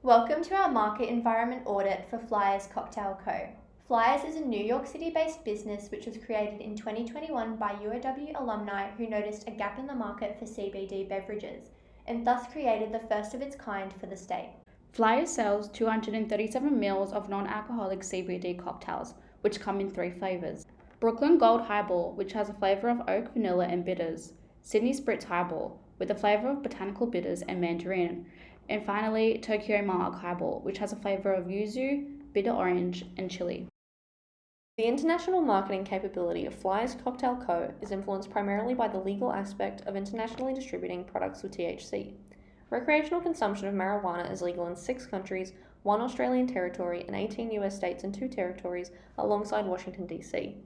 Welcome to our market environment audit for Flyers Cocktail Co. Flyers is a New York City-based business which was created in 2021 by UOW alumni who noticed a gap in the market for CBD beverages and thus created the first of its kind for the state. Flyers sells 237 mils of non-alcoholic CBD cocktails, which come in 3 flavors. Brooklyn Gold Highball, which has a flavor of oak, vanilla, and bitters. Sydney Spritz Highball, with a flavor of botanical bitters and mandarin. And finally, Tokyo Mark Highball, which has a flavor of yuzu, bitter orange, and chili. The international marketing capability of Flyers Cocktail Co. is influenced primarily by the legal aspect of internationally distributing products with THC. Recreational consumption of marijuana is legal in 6 countries, 1 Australian territory, and 18 US states and 2 territories, alongside Washington, D.C.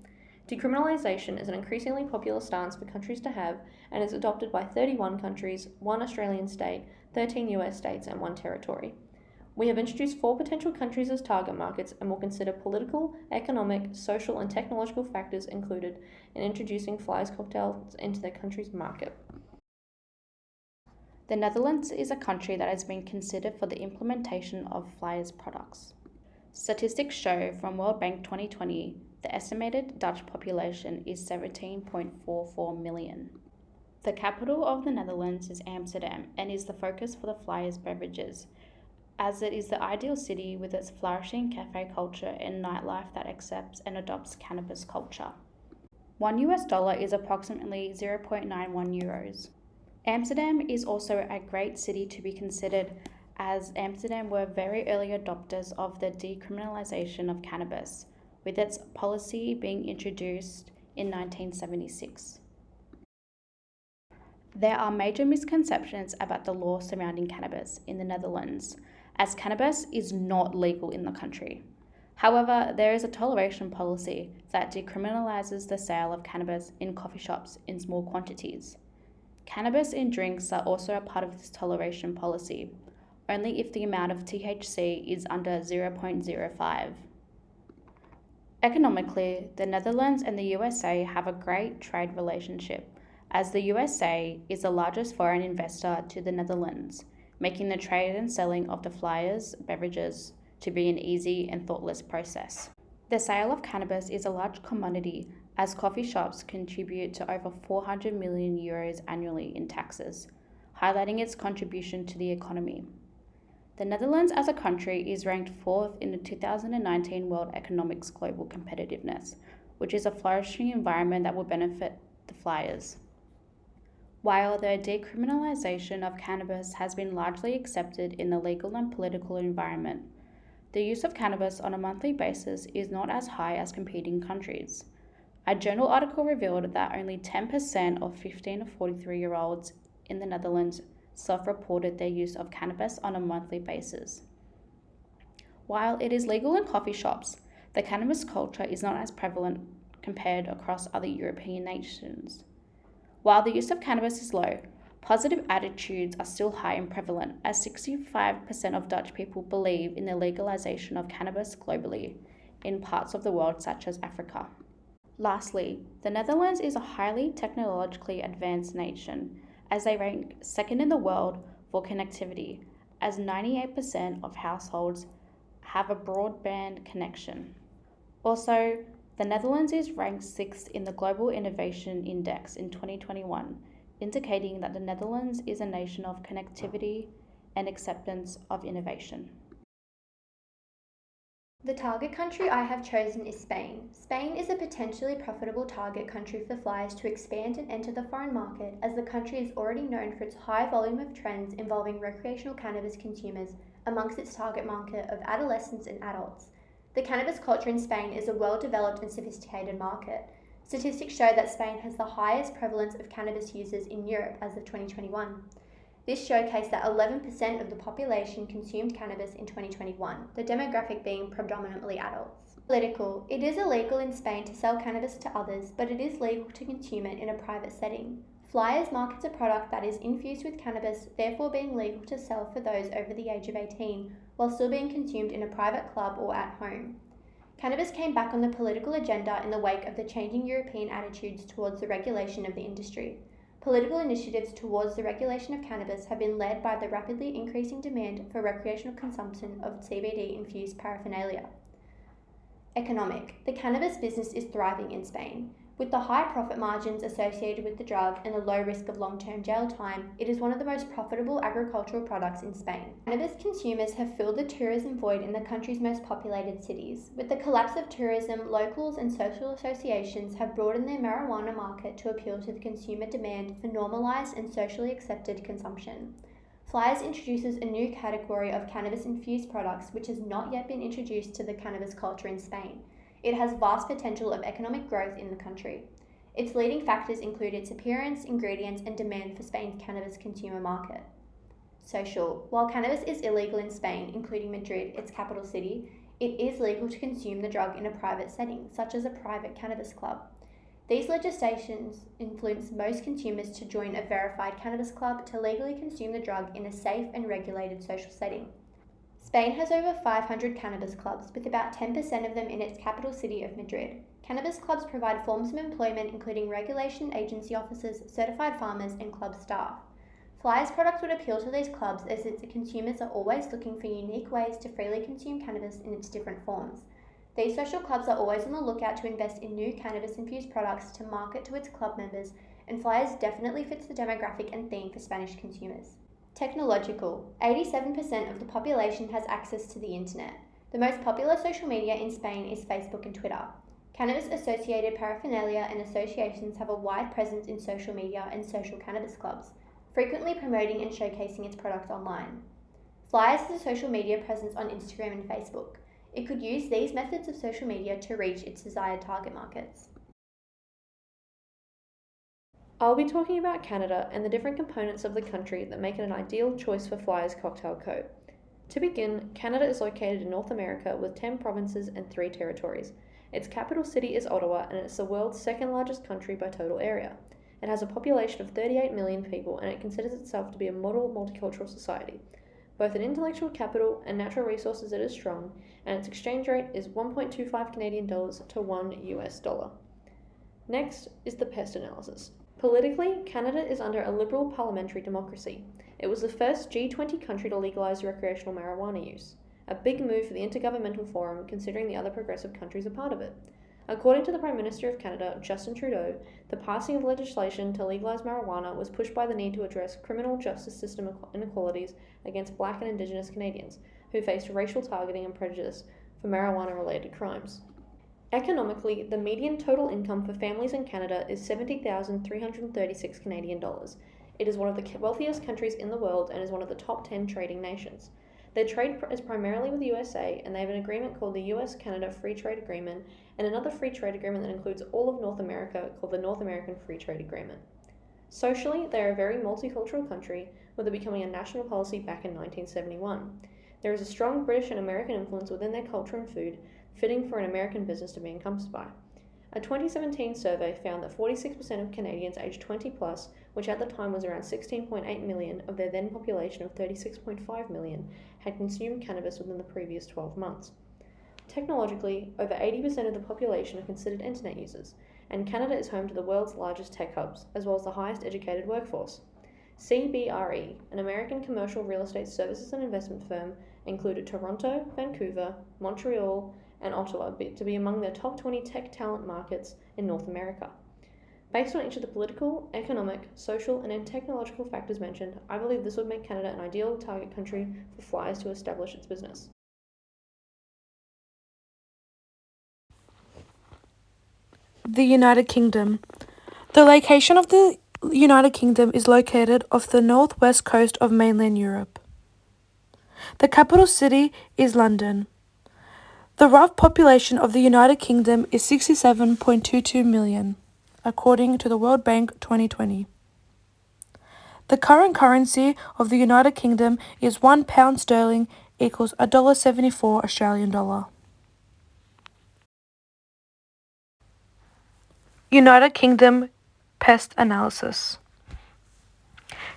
Decriminalisation is an increasingly popular stance for countries to have and is adopted by 31 countries, 1 Australian state, 13 US states, and 1 territory. We have introduced 4 potential countries as target markets and will consider political, economic, social, and technological factors included in introducing Flyers cocktails into their country's market. The Netherlands is a country that has been considered for the implementation of Flyers products. Statistics show from World Bank 2020 the estimated Dutch population is 17.44 million. The capital of the Netherlands is Amsterdam and is the focus for the Flyers beverages, as it is the ideal city with its flourishing cafe culture and nightlife that accepts and adopts cannabis culture. $1 is approximately 0.91 euros. Amsterdam is also a great city to be considered, as Amsterdam were very early adopters of the decriminalisation of cannabis, with its policy being introduced in 1976. There are major misconceptions about the law surrounding cannabis in the Netherlands, as cannabis is not legal in the country. However, there is a toleration policy that decriminalises the sale of cannabis in coffee shops in small quantities. Cannabis in drinks are also a part of this toleration policy, only if the amount of THC is under 0.05. Economically, the Netherlands and the USA have a great trade relationship, as the USA is the largest foreign investor to the Netherlands, making the trade and selling of the Flyers beverages to be an easy and thoughtless process. The sale of cannabis is a large commodity, as coffee shops contribute to over 400 million euros annually in taxes, highlighting its contribution to the economy. The Netherlands as a country is ranked 4th in the 2019 World Economics Global Competitiveness, which is a flourishing environment that will benefit the Flyers. While the decriminalisation of cannabis has been largely accepted in the legal and political environment, the use of cannabis on a monthly basis is not as high as competing countries. A journal article revealed that only 10% of 15 to 43-year-olds in the Netherlands self-reported their use of cannabis on a monthly basis. While it is legal in coffee shops, the cannabis culture is not as prevalent compared across other European nations. While the use of cannabis is low, positive attitudes are still high and prevalent, as 65% of Dutch people believe in the legalization of cannabis globally, in parts of the world such as Africa. Lastly, the Netherlands is a highly technologically advanced nation, as they rank 2nd in the world for connectivity, as 98% of households have a broadband connection. Also, the Netherlands is ranked 6th in the Global Innovation Index in 2021, indicating that the Netherlands is a nation of connectivity and acceptance of innovation. The target country I have chosen is Spain. Spain is a potentially profitable target country for Flyers to expand and enter the foreign market, as the country is already known for its high volume of trends involving recreational cannabis consumers amongst its target market of adolescents and adults. The cannabis culture in Spain is a well-developed and sophisticated market. Statistics show that Spain has the highest prevalence of cannabis users in Europe as of 2021. This showcased that 11% of the population consumed cannabis in 2021, the demographic being predominantly adults. Political. It is illegal in Spain to sell cannabis to others, but it is legal to consume it in a private setting. Flyers markets a product that is infused with cannabis, therefore being legal to sell for those over the age of 18, while still being consumed in a private club or at home. Cannabis came back on the political agenda in the wake of the changing European attitudes towards the regulation of the industry. Political initiatives towards the regulation of cannabis have been led by the rapidly increasing demand for recreational consumption of CBD-infused paraphernalia. Economic. The cannabis business is thriving in Spain. With the high profit margins associated with the drug and the low risk of long-term jail time, it is one of the most profitable agricultural products in Spain. Cannabis consumers have filled the tourism void in the country's most populated cities. With the collapse of tourism, locals and social associations have broadened their marijuana market to appeal to the consumer demand for normalised and socially accepted consumption. Flyers introduces a new category of cannabis-infused products which has not yet been introduced to the cannabis culture in Spain. It has vast potential of economic growth in the country. Its leading factors include its appearance, ingredients, and demand for Spain's cannabis consumer market. Social. While cannabis is illegal in Spain, including Madrid, its capital city, it is legal to consume the drug in a private setting, such as a private cannabis club. These legislations influence most consumers to join a verified cannabis club to legally consume the drug in a safe and regulated social setting. Spain has over 500 cannabis clubs, with about 10% of them in its capital city of Madrid. Cannabis clubs provide forms of employment including regulation agency officers, certified farmers, and club staff. Flyers products would appeal to these clubs as its consumers are always looking for unique ways to freely consume cannabis in its different forms. These social clubs are always on the lookout to invest in new cannabis-infused products to market to its club members, and Flyers definitely fits the demographic and theme for Spanish consumers. Technological. 87% of the population has access to the internet. The most popular social media in Spain is Facebook and Twitter. Cannabis-associated paraphernalia and associations have a wide presence in social media and social cannabis clubs, frequently promoting and showcasing its products online. Flyers has a social media presence on Instagram and Facebook. It could use these methods of social media to reach its desired target markets. I'll be talking about Canada and the different components of the country that make it an ideal choice for Flyers Cocktail Co. To begin, Canada is located in North America with 10 provinces and 3 territories. Its capital city is Ottawa, and it's the world's second largest country by total area. It has a population of 38 million people, and it considers itself to be a model multicultural society. Both in intellectual capital and natural resources it is strong, and its exchange rate is 1.25 Canadian dollars to $1 US. Next is the pest analysis. Politically, Canada is under a liberal parliamentary democracy. It was the first G20 country to legalise recreational marijuana use, a big move for the Intergovernmental Forum considering the other progressive countries are part of it. According to the Prime Minister of Canada, Justin Trudeau, the passing of legislation to legalise marijuana was pushed by the need to address criminal justice system inequalities against Black and Indigenous Canadians, who faced racial targeting and prejudice for marijuana-related crimes. Economically, the median total income for families in Canada is $70,336 Canadian dollars. It is one of the wealthiest countries in the world and is one of the top 10 trading nations. Their trade is primarily with the USA, and they have an agreement called the US-Canada Free Trade Agreement and another free trade agreement that includes all of North America called the North American Free Trade Agreement. Socially, they are a very multicultural country, with it becoming a national policy back in 1971. There is a strong British and American influence within their culture and food, fitting for an American business to be encompassed by. A 2017 survey found that 46% of Canadians aged 20 plus, which at the time was around 16.8 million of their then population of 36.5 million, had consumed cannabis within the previous 12 months. Technologically, over 80% of the population are considered internet users, and Canada is home to the world's largest tech hubs, as well as the highest educated workforce. CBRE, an American commercial real estate services and investment firm, included Toronto, Vancouver, Montreal, and Ottawa to be among their top 20 tech talent markets in North America. Based on each of the political, economic, social, and technological factors mentioned, I believe this would make Canada an ideal target country for Flyers to establish its business. The United Kingdom. The location of the United Kingdom is located off the northwest coast of mainland Europe. The capital city is London. The rough population of the United Kingdom is 67.22 million, according to the World Bank 2020. The current currency of the United Kingdom is £1 sterling equals $1.74 Australian dollar. United Kingdom pest analysis.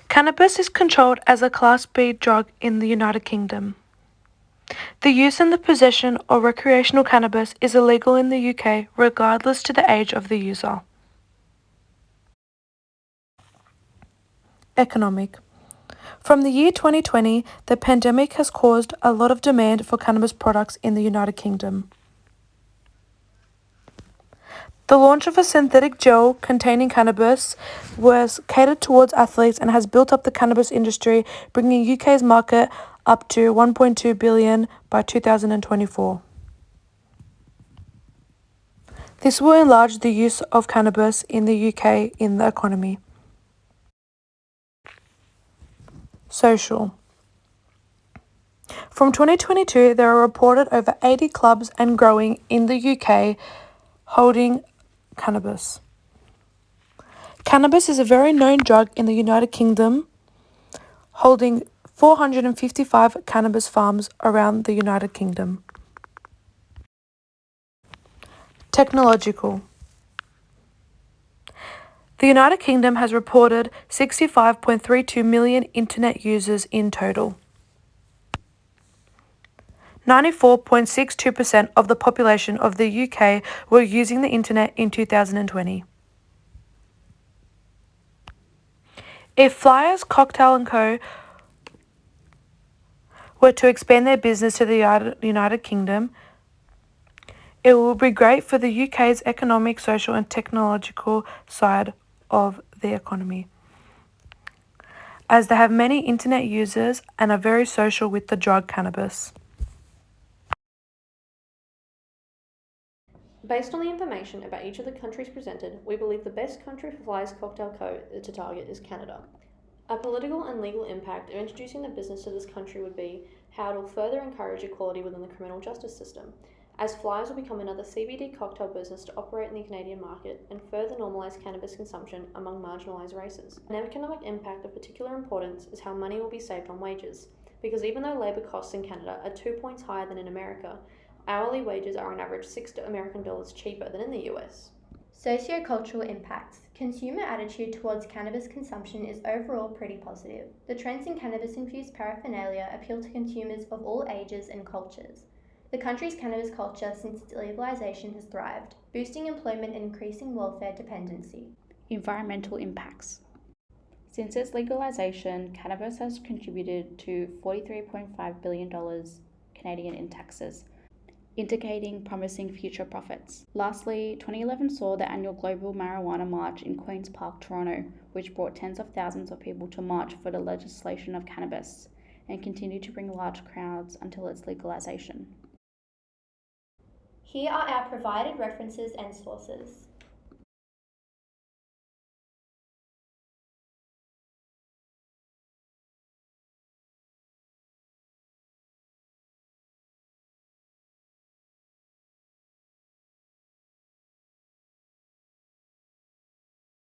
Cannabis is controlled as a Class B drug in the United Kingdom. The use and the possession of recreational cannabis is illegal in the UK regardless to the age of the user. economic. From the year 2020, the pandemic has caused a lot of demand for cannabis products in the United Kingdom. The launch of a synthetic gel containing cannabis was catered towards athletes and has built up the cannabis industry, bringing UK's market up to 1.2 billion by 2024. This will enlarge the use of cannabis in the UK in the economy. Social. From 2022, there are reported over 80 clubs and growing in the UK holding cannabis. Cannabis is a very known drug in the United Kingdom, holding 455 cannabis farms around the United Kingdom. Technological. The United Kingdom has reported 65.32 million internet users in total. 94.62% of the population of the UK were using the internet in 2020. If Flyers, Cocktail & Co. were to expand their business to the United Kingdom, it will be great for the UK's economic, social and technological side of the economy, as they have many internet users and are very social with the drug cannabis. Based on the information about each of the countries presented, we believe the best country for Flyers Cocktail Co. to target is Canada. A political and legal impact of introducing the business to this country would be how it will further encourage equality within the criminal justice system, as Flyers will become another CBD cocktail business to operate in the Canadian market and further normalise cannabis consumption among marginalised races. An economic impact of particular importance is how money will be saved on wages, because even though labour costs in Canada are 2 points higher than in America, hourly wages are on average $6 cheaper than in the US. Sociocultural impacts. Consumer attitude towards cannabis consumption is overall pretty positive. The trends in cannabis-infused paraphernalia appeal to consumers of all ages and cultures. The country's cannabis culture since its legalisation has thrived, boosting employment and increasing welfare dependency. Environmental impacts. Since its legalisation, cannabis has contributed to $43.5 billion Canadian in taxes, indicating promising future profits. Lastly, 2011 saw the annual Global Marijuana March in Queen's Park, Toronto, which brought tens of thousands of people to march for the legislation of cannabis and continued to bring large crowds until its legalisation. Here are our provided references and sources.